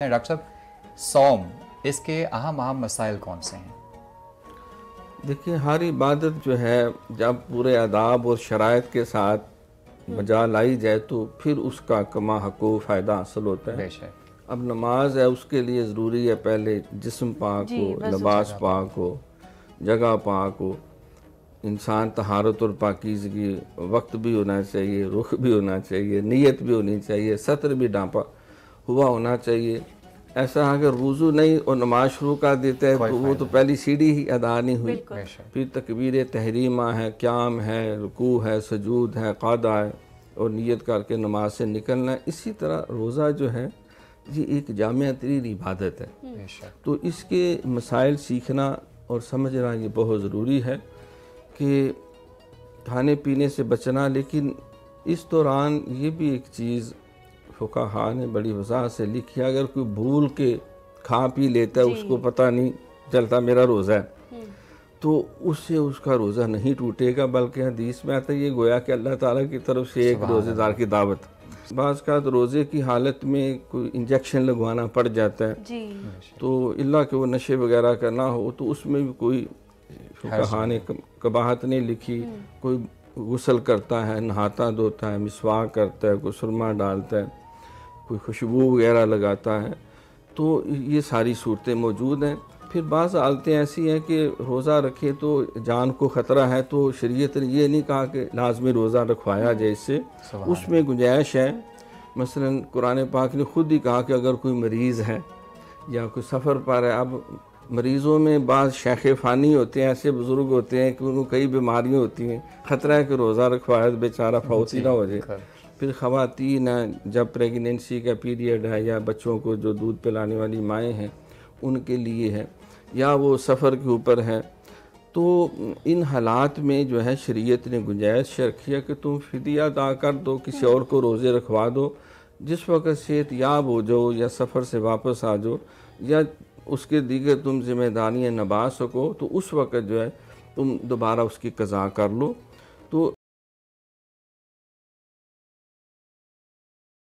Doctor साहब, सौम इसके अहम अहम मसाइल कौन से हैं? देखिए, हर इबादत जो है जब पूरे आदाब और शराइत के साथ बजा लाई जाए तो फिर उसका कमा हक़ फ़ायदा हासिल होता है। बेशक। अब नमाज है, उसके लिए ज़रूरी है पहले जिस्म पाक हो, लिबास पाक हो, जगह पाक हो, इंसान तहारत और पाकीज़गी, वक्त भी होना चाहिए, रुख भी होना चाहिए, नीयत भी होनी चाहिए, सत्र भी ढांपा हुआ होना चाहिए। ऐसा अगर वुज़ू नहीं और नमाज शुरू कर देता है तो वो तो पहली सीढ़ी ही अदा नहीं हुई। फिर तकबीर तहरीमा है, क़याम है, रुकू है, सजूद है, क़ादा है और नियत करके नमाज से निकलना है। इसी तरह रोज़ा जो है ये एक जामिया तरीन इबादत है, तो इसके मसाइल सीखना और समझना ये बहुत ज़रूरी है कि खाने पीने से बचना। लेकिन इस दौरान ये भी एक चीज़ फुक़हा ने बड़ी वज़ाहत से लिखी है, अगर कोई भूल के खा पी लेता है, उसको पता नहीं चलता मेरा रोज़ा है, तो उससे उसका रोज़ा नहीं टूटेगा, बल्कि हदीस में आता है ये गोया कि अल्लाह ताला की तरफ से एक रोज़ेदार की दावत। बाज़ का तो रोज़े की हालत में कोई इंजेक्शन लगवाना पड़ जाता है, तो इल्ला कि वो नशे वगैरह का ना हो, तो उसमें भी कोई फुक़हा ने कबाहत नहीं लिखी। कोई गुस्ल करता है, नहाता धोता है, मिसवाक करता है, कोई सुरमा डालता है, कोई खुशबू वगैरह लगाता है, तो ये सारी सूरतें मौजूद हैं। फिर बाज़ हालतें ऐसी हैं कि रोज़ा रखे तो जान को ख़तरा है, तो शरीयत ने ये नहीं कहा कि लाजमी रोज़ा रखवाया जाए, इससे उसमें गुंजाइश है। मसलन कुरान पाक ने ख़ुद ही कहा कि अगर कोई मरीज़ है या कोई सफ़र पर है, अब मरीज़ों में बाज़ शेख़ फ़ानी होते हैं, ऐसे बुज़ुर्ग होते हैं कि उनको कई बीमारियाँ होती हैं, ख़तरा है कि रोज़ा रखवाया तो बेचारा फौत ही ना हो जाए। फिर ख़वातीन हैं, जब प्रेगनेंसी का पीरियड है या बच्चों को जो दूध पिलाने वाली माएँ हैं उनके लिए है, या वो सफ़र के ऊपर है, तो इन हालात में जो है शरीयत ने गुंजाइश रखी है कि तुम फ़िदिया अदा कर दो, किसी और को रोज़े रखवा दो। जिस वक्त सेहतयाब हो जाओ या सफ़र से वापस आ जाओ या उसके दीगर तुम ज़िम्मेदारियाँ निभा सको, तो उस वक़्त जो है तुम दोबारा उसकी क़ज़ा कर लो।